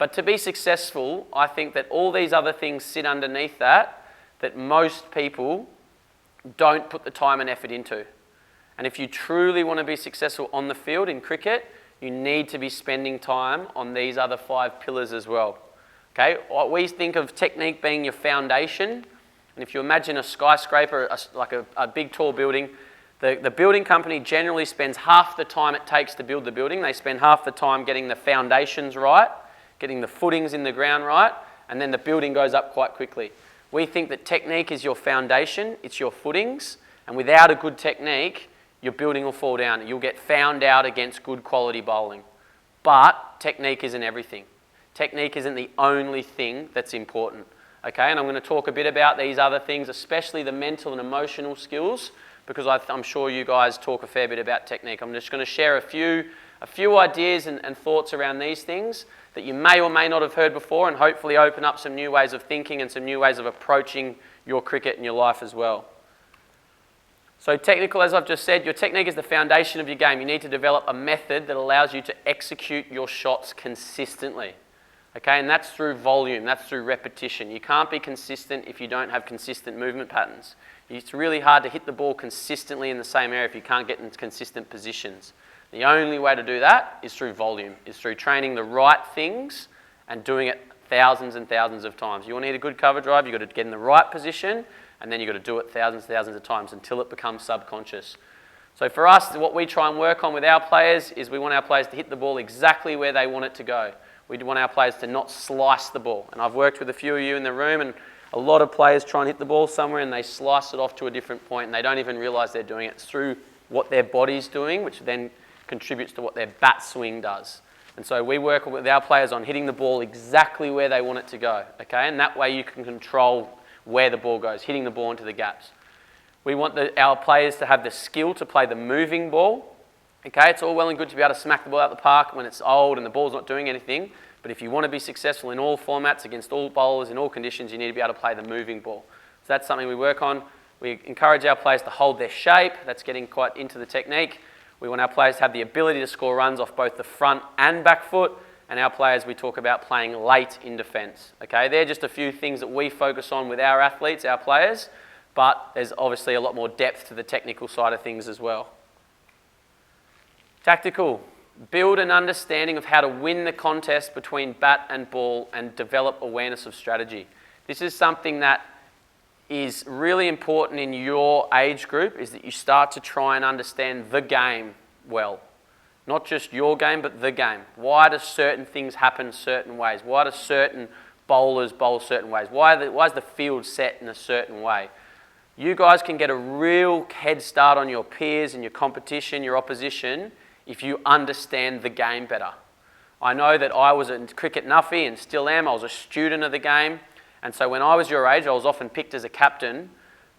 But to be successful, I think that all these other things sit underneath that most people don't put the time and effort into. And if you truly want to be successful on the field in cricket, you need to be spending time on these other 5 pillars as well. Okay, we think of technique being your foundation, and if you imagine a skyscraper, like a big tall building, the building company generally spends half the time it takes to build the building. They spend half the time getting the foundations right, getting the footings in the ground right, and then the building goes up quite quickly. We think that technique is your foundation, it's your footings, and without a good technique, your building will fall down. You'll get found out against good quality bowling. But technique isn't everything. Technique isn't the only thing that's important. Okay, and I'm going to talk a bit about these other things, especially the mental and emotional skills, because I'm sure you guys talk a fair bit about technique. I'm just going to share a few ideas and thoughts around these things that you may or may not have heard before, and hopefully open up some new ways of thinking and some new ways of approaching your cricket and your life as well. So technical, as I've just said, your technique is the foundation of your game. You need to develop a method that allows you to execute your shots consistently. Okay, and that's through volume, that's through repetition. You can't be consistent if you don't have consistent movement patterns. It's really hard to hit the ball consistently in the same area if you can't get in consistent positions. The only way to do that is through volume, is through training the right things and doing it thousands and thousands of times. You want to hit a good cover drive, you've got to get in the right position, and then you've got to do it thousands and thousands of times until it becomes subconscious. So for us, what we try and work on with our players is we want our players to hit the ball exactly where they want it to go. We want our players to not slice the ball. And I've worked with a few of you in the room, and a lot of players try and hit the ball somewhere and they slice it off to a different point, and they don't even realise they're doing it. It's through what their body's doing, which then contributes to what their bat swing does. And so we work with our players on hitting the ball exactly where they want it to go, okay? And that way you can control where the ball goes, hitting the ball into the gaps. We want our players to have the skill to play the moving ball, okay? It's all well and good to be able to smack the ball out the park when it's old and the ball's not doing anything, but if you want to be successful in all formats, against all bowlers, in all conditions, you need to be able to play the moving ball. So that's something we work on. We encourage our players to hold their shape. That's getting quite into the technique. We want our players to have the ability to score runs off both the front and back foot. And our players, we talk about playing late in defence. Okay, they're just a few things that we focus on with our athletes, our players, but there's obviously a lot more depth to the technical side of things as well. Tactical. Build an understanding of how to win the contest between bat and ball and develop awareness of strategy. This is something that is really important in your age group, is that you start to try and understand the game well. Not just your game, but the game. Why do certain things happen certain ways? Why do certain bowlers bowl certain ways? Why is the field set in a certain way? You guys can get a real head start on your peers and your competition, your opposition, if you understand the game better. I know that I was a cricket nuffy and still am. I was a student of the game. And so when I was your age, I was often picked as a captain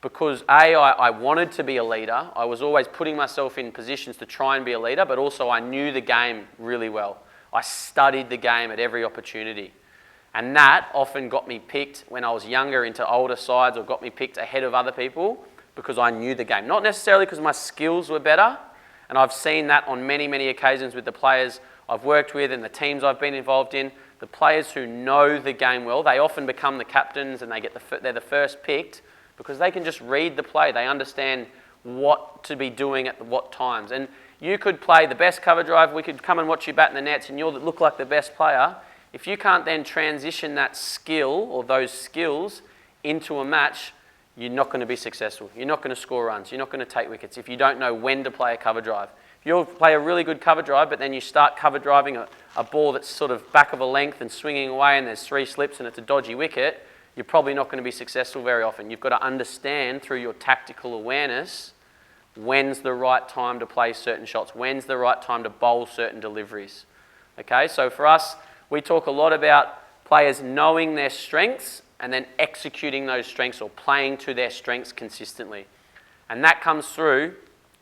because I wanted to be a leader. I was always putting myself in positions to try and be a leader, but also I knew the game really well. I studied the game at every opportunity. And that often got me picked when I was younger into older sides, or got me picked ahead of other people because I knew the game. Not necessarily because my skills were better, and I've seen that on many, many occasions with the players I've worked with and the teams I've been involved in. The players who know the game well, they often become the captains and they're the first picked because they can just read the play. They understand what to be doing at what times. And you could play the best cover drive, we could come and watch you bat in the nets and you'll look like the best player. If you can't then transition that skill or those skills into a match, you're not going to be successful. You're not going to score runs. You're not going to take wickets if you don't know when to play a cover drive. If you'll play a really good cover drive, but then you start cover driving a ball that's sort of back of a length and swinging away and there's 3 slips and it's a dodgy wicket, you're probably not going to be successful very often. You've got to understand through your tactical awareness when's the right time to play certain shots, when's the right time to bowl certain deliveries. Okay, so for us, we talk a lot about players knowing their strengths and then executing those strengths or playing to their strengths consistently. And that comes through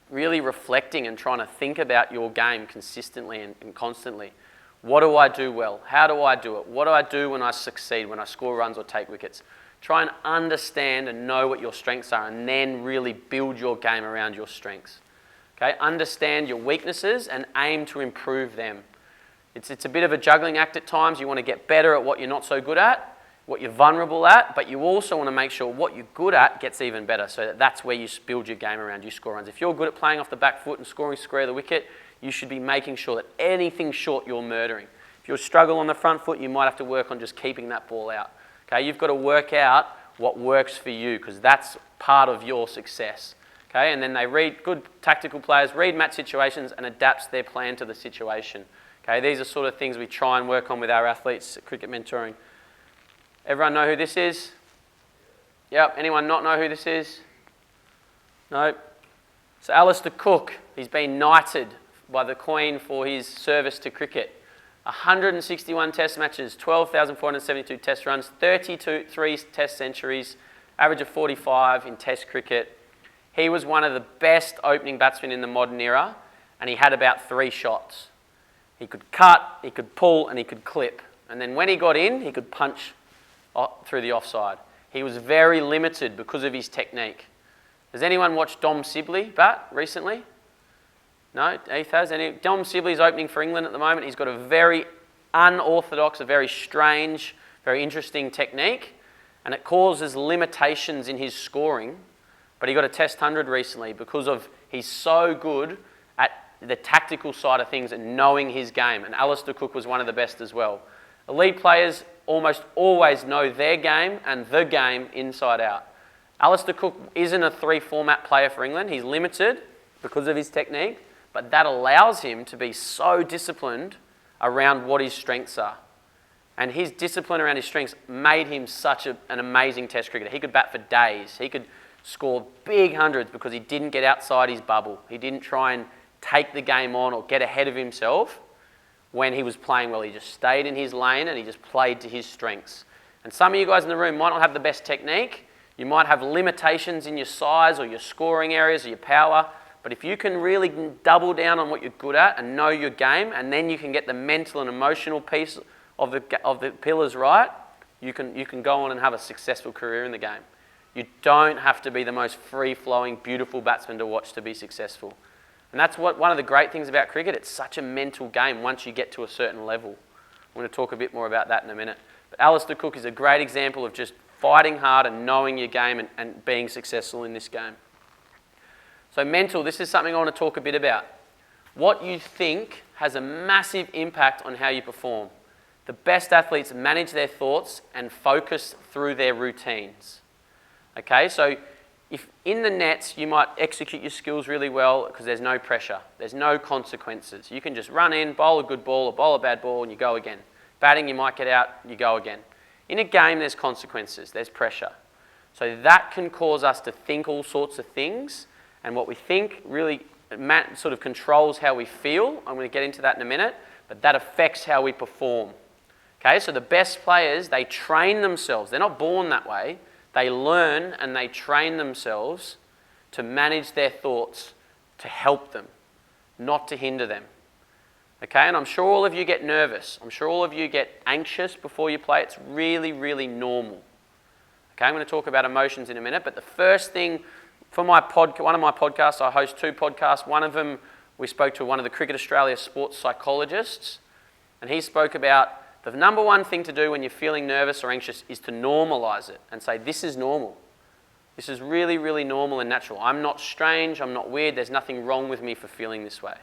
really reflecting and trying to think about your game consistently and constantly. What do I do well? How do I do it? What do I do when I succeed, when I score runs or take wickets? Try and understand and know what your strengths are and then really build your game around your strengths. Okay? Understand your weaknesses and aim to improve them. It's a bit of a juggling act at times. You want to get better at what you're not so good at, what you're vulnerable at, but you also want to make sure what you're good at gets even better, so that's where you build your game around, you score runs. If you're good at playing off the back foot and scoring square of the wicket, you should be making sure that anything short you're murdering. If you struggle on the front foot, you might have to work on just keeping that ball out. Okay, you've got to work out what works for you, because that's part of your success. Okay, and then they read, good tactical players read match situations and adapts their plan to the situation. Okay, these are sort of things we try and work on with our athletes at cricket mentoring. Everyone know who this is? Yep. Anyone not know who this is? No. So Alastair Cook, he's been knighted by the Queen for his service to cricket. 161 test matches, 12,472 test runs, 3 test centuries, average of 45 in test cricket. He was one of the best opening batsmen in the modern era, and he had about 3 shots. He could cut, he could pull, and he could clip. And then when he got in, he could punch through the offside. He was very limited because of his technique. Has anyone watched Tom Scollay bat recently? No, Heath has. Tom Sibley's opening for England at the moment. He's got a very unorthodox, a very strange, very interesting technique, and it causes limitations in his scoring. But he got a Test 100 recently because of he's so good at the tactical side of things and knowing his game. And Alastair Cook was one of the best as well. Elite players almost always know their game and the game inside out. Alastair Cook isn't a 3-format player for England. He's limited because of his technique, but that allows him to be so disciplined around what his strengths are. And his discipline around his strengths made him such an amazing Test cricketer. He could bat for days. He could score big hundreds because he didn't get outside his bubble. He didn't try and take the game on or get ahead of himself when he was playing well. He just stayed in his lane and he just played to his strengths. And some of you guys in the room might not have the best technique. You might have limitations in your size or your scoring areas or your power. But if you can really double down on what you're good at and know your game, and then you can get the mental and emotional piece of the pillars right, you can go on and have a successful career in the game. You don't have to be the most free-flowing, beautiful batsman to watch to be successful. And that's one of the great things about cricket. It's such a mental game once you get to a certain level. I'm going to talk a bit more about that in a minute. But Alastair Cook is a great example of just fighting hard and knowing your game and being successful in this game. So mental, this is something I want to talk a bit about. What you think has a massive impact on how you perform. The best athletes manage their thoughts and focus through their routines. Okay, so if in the nets you might execute your skills really well because there's no pressure, there's no consequences. You can just run in, bowl a good ball or bowl a bad ball and you go again. Batting, you might get out, you go again. In a game, there's consequences, there's pressure. So that can cause us to think all sorts of things, and what we think really sort of controls how we feel. I'm going to get into that in a minute, but that affects how we perform. Okay, so the best players, they train themselves. They're not born that way. They learn and they train themselves to manage their thoughts, to help them, not to hinder them. Okay, and I'm sure all of you get nervous. I'm sure all of you get anxious before you play. It's really, really normal. Okay, I'm going to talk about emotions in a minute, but the first thing for one of my podcasts, I host 2 podcasts. One of them, we spoke to one of the Cricket Australia sports psychologists, and he spoke about the number one thing to do when you're feeling nervous or anxious is to normalise it and say, this is normal. This is really, really normal and natural. I'm not strange, I'm not weird, there's nothing wrong with me for feeling this way.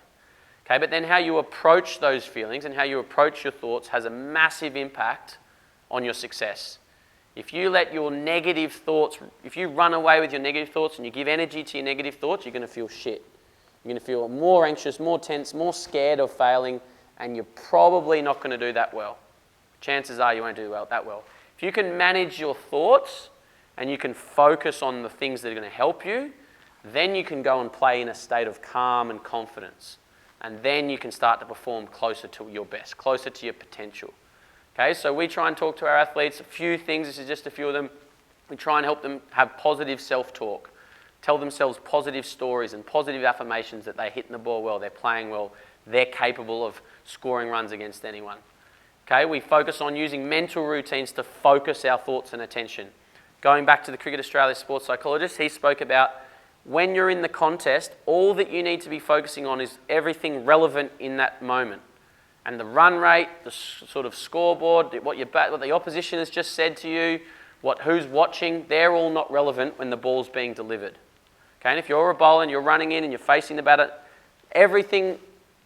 Okay, but then how you approach those feelings and how you approach your thoughts has a massive impact on your success. If you let your negative thoughts, if you run away with your negative thoughts and you give energy to your negative thoughts, you're going to feel shit. You're going to feel more anxious, more tense, more scared of failing, and you're probably not going to do that well. Chances are you won't do that well. If you can manage your thoughts and you can focus on the things that are going to help you, then you can go and play in a state of calm and confidence. And then you can start to perform closer to your best, closer to your potential. Okay, so we try and talk to our athletes a few things. This is just a few of them. We try and help them have positive self-talk, tell themselves positive stories and positive affirmations that they're hitting the ball well, they're playing well, they're capable of scoring runs against anyone. Okay, we focus on using mental routines to focus our thoughts and attention. Going back to the Cricket Australia sports psychologist, he spoke about when you're in the contest, all that you need to be focusing on is everything relevant in that moment. and the run rate, the sort of scoreboard, what the opposition has just said to you, who's watching, they're all not relevant when the ball's being delivered. Okay, and if you're a bowler and you're running in and you're facing the batter, everything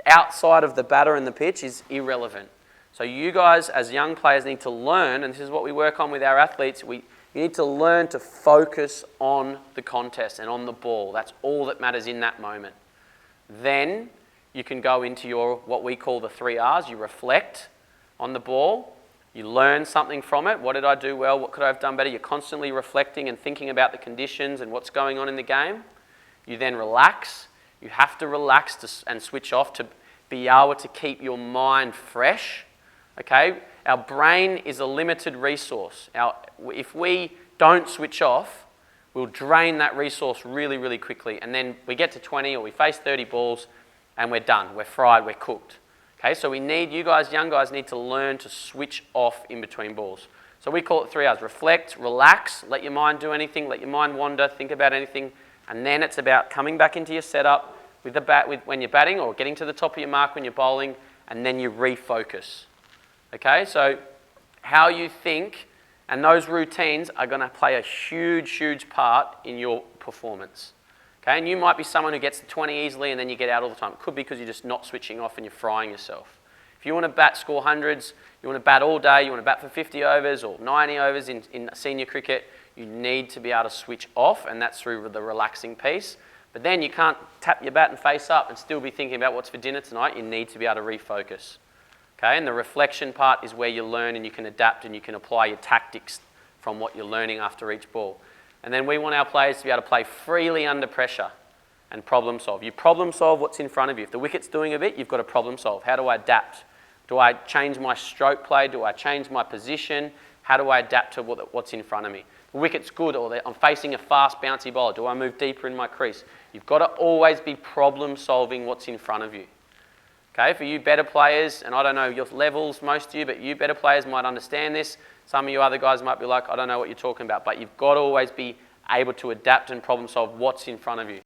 outside of the batter and the pitch is irrelevant. So you guys as young players need to learn, and this is what we work on with our athletes, you need to learn to focus on the contest and on the ball. That's all that matters in that moment. Then you can go into what we call the 3 R's. You reflect on the ball. You learn something from it. What did I do well? What could I have done better? You're constantly reflecting and thinking about the conditions and what's going on in the game. You then relax. You have to relax and switch off to be able to keep your mind fresh. Okay? Our brain is a limited resource. If we don't switch off, we'll drain that resource really, really quickly. And then we get to 20 or we face 30 balls and we're done. We're fried. We're cooked. Okay, so you guys, young guys, need to learn to switch off in between balls. So we call it 3 R's. Reflect, relax, let your mind do anything, let your mind wander, think about anything, and then it's about coming back into your setup with the bat when you're batting or getting to the top of your mark when you're bowling, and then you refocus. Okay, so how you think and those routines are going to play a huge, huge part in your performance. Okay, and you might be someone who gets to 20 easily and then you get out all the time. It could be because you're just not switching off and you're frying yourself. If you want to score hundreds, you want to bat all day, you want to bat for 50 overs or 90 overs in senior cricket, you need to be able to switch off, and that's through the relaxing piece. But then you can't tap your bat and face up and still be thinking about what's for dinner tonight. You need to be able to refocus. Okay, and the reflection part is where you learn and you can adapt and you can apply your tactics from what you're learning after each ball. And then we want our players to be able to play freely under pressure and problem solve. You problem solve what's in front of you. If the wicket's doing a bit, you've got to problem solve. How do I adapt? Do I change my stroke play? Do I change my position? How do I adapt to what's in front of me? The wicket's good, or I'm facing a fast, bouncy bowler. Do I move deeper in my crease? You've got to always be problem solving what's in front of you. Okay, for you better players, and I don't know your levels, most of you, but you better players might understand this. Some of you other guys might be like, I don't know what you're talking about, but you've got to always be able to adapt and problem solve what's in front of you.